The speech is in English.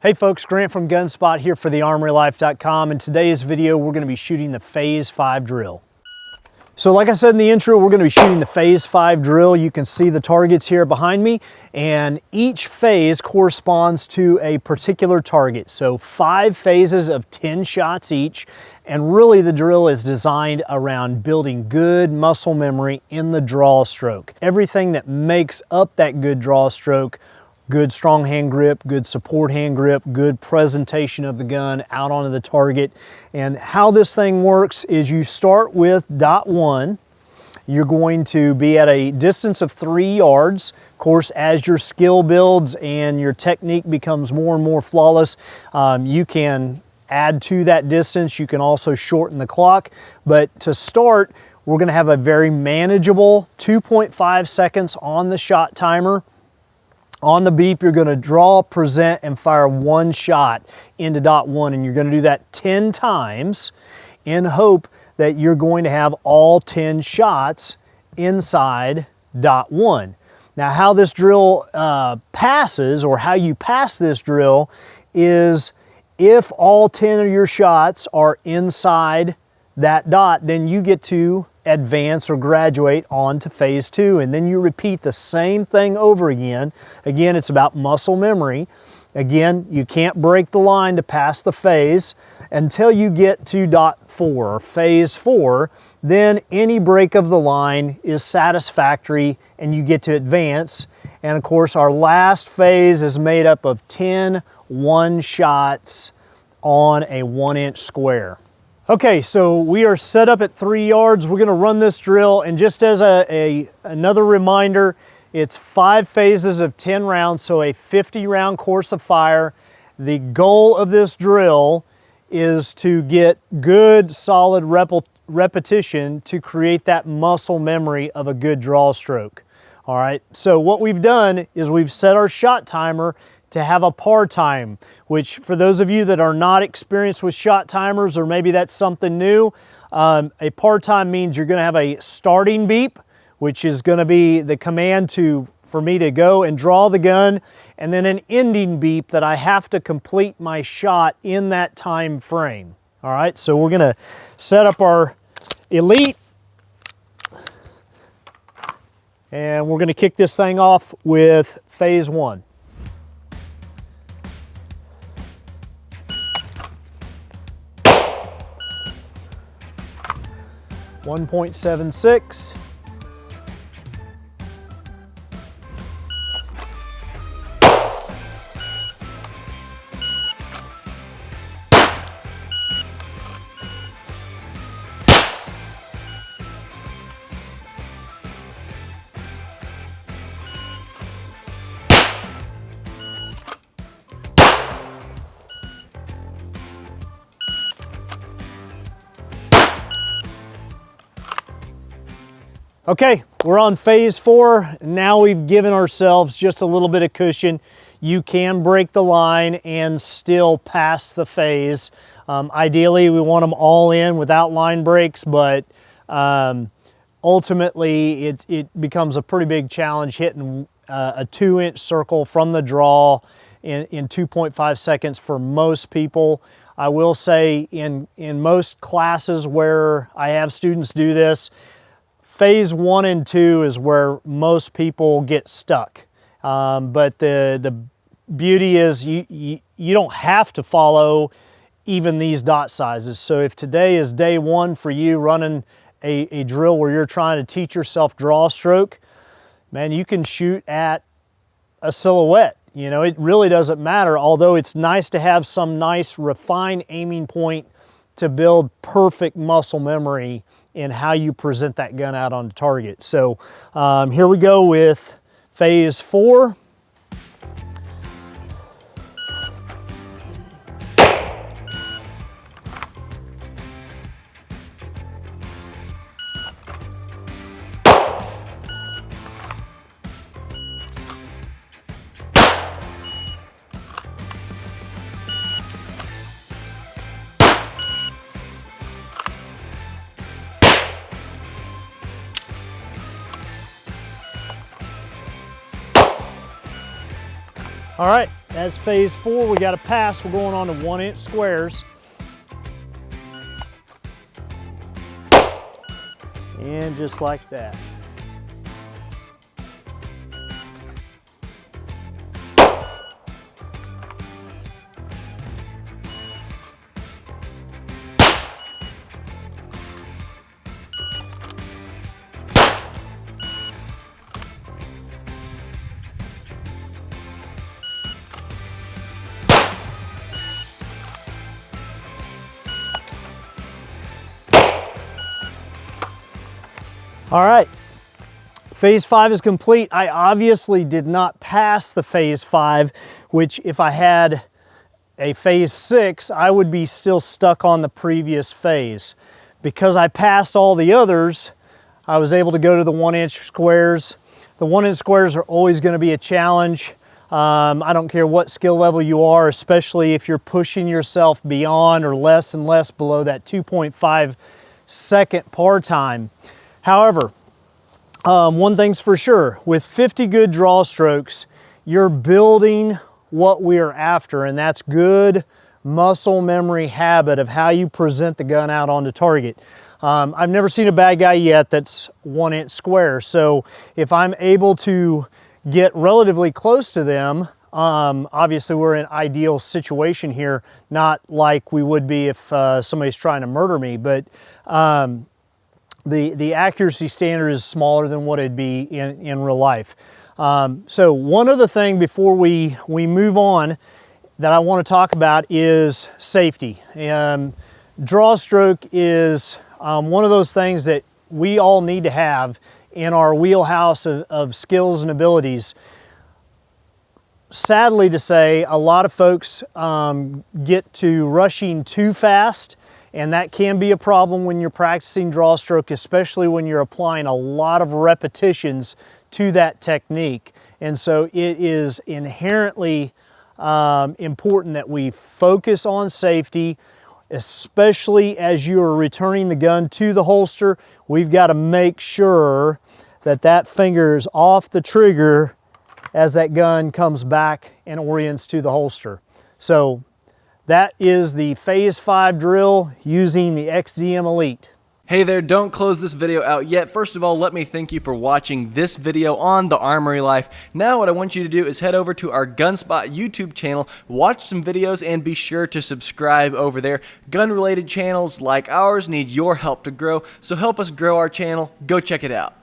Hey folks, Grant from Gunspot here for thearmorylife.com. In today's video, we're going to be shooting the Phase 5 drill. So like I said in the intro, we're going to be shooting the Phase 5 drill. You can see the targets here behind me, and each phase corresponds to a particular target. So 5 phases of 10 shots each, and really the drill is designed around building good muscle memory in the draw stroke. Everything that makes up that good draw stroke: good strong hand grip, good support hand grip, good presentation of the gun out onto the target. And how this thing works is you start with dot 1. You're going to be at a distance of 3 yards. Of course, as your skill builds and your technique becomes more and more flawless, you can add to that distance. You can also shorten the clock. But to start, we're going to have a very manageable 2.5 seconds on the shot timer. On the beep, you're going to draw, present, and fire 1 shot into dot 1, and you're going to do that 10 times in hope that you're going to have all 10 shots inside dot 1. Now, how this drill passes, or how you pass this drill, is if all 10 of your shots are inside that dot, then you get to advance or graduate on to phase 2, and then you repeat the same thing over again. Again, it's about muscle memory. Again, you can't break the line to pass the phase until you get to dot 4 or phase 4. Then any break of the line is satisfactory and you get to advance. And of course, our last phase is made up of 10 one shots on a 1-inch square. Okay, so we are set up at 3 yards. We're going to run this drill, and just as another reminder, it's 5 phases of 10 rounds, so a 50-round course of fire. The goal of this drill is to get good, solid repetition to create that muscle memory of a good draw stroke. All right, so what we've done is we've set our shot timer to have a par time, which for those of you that are not experienced with shot timers, or maybe that's something new, a par time means you're going to have a starting beep, which is going to be the command for me to go and draw the gun, and then an ending beep that I have to complete my shot in that time frame. All right, so we're going to set up our Elite, and we're going to kick this thing off with phase 1. 1.76. Okay, we're on phase 4. Now we've given ourselves just a little bit of cushion. You can break the line and still pass the phase. Ideally, we want them all in without line breaks, but ultimately it becomes a pretty big challenge hitting a 2-inch circle from the draw in 2.5 seconds for most people. I will say in most classes where I have students do this, phase 1 and 2 is where most people get stuck. But the beauty is you don't have to follow even these dot sizes. So if today is day 1 for you running a drill where you're trying to teach yourself draw stroke, man, you can shoot at a silhouette. You know, it really doesn't matter, although it's nice to have some nice refined aiming point to build perfect muscle memory in how you present that gun out on the target. So here we go with phase 4. All right, As phase 4, we got a pass. We're going on to 1-inch squares. And just like that. All right, phase 5 is complete. I obviously did not pass the phase 5, which if I had a phase 6, I would be still stuck on the previous phase. Because I passed all the others, I was able to go to the 1-inch squares. The 1-inch squares are always going to be a challenge. I don't care what skill level you are, especially if you're pushing yourself beyond or less and less below that 2.5 second par time. However, one thing's for sure, with 50 good draw strokes, you're building what we are after, and that's good muscle memory habit of how you present the gun out onto target. I've never seen a bad guy yet that's 1-inch square, so if I'm able to get relatively close to them, obviously we're in an ideal situation here, not like we would be if somebody's trying to murder me, but the accuracy standard is smaller than what it'd be in real life. So one other thing before we move on that I want to talk about is safety. Draw stroke is one of those things that we all need to have in our wheelhouse of skills and abilities. Sadly to say, a lot of folks get to rushing too fast, and that can be a problem when you're practicing draw stroke, especially when you're applying a lot of repetitions to that technique. And so it is inherently important that we focus on safety, especially as you are returning the gun to the holster. We've got to make sure that that finger is off the trigger as that gun comes back and orients to the holster. So that is the phase 5 drill using the XDM Elite. Hey there, don't close this video out yet. First of all, let me thank you for watching this video on the Armory Life. Now what I want you to do is head over to our Gunspot YouTube channel, watch some videos, and be sure to subscribe over there. Gun-related channels like ours need your help to grow, so help us grow our channel. Go check it out.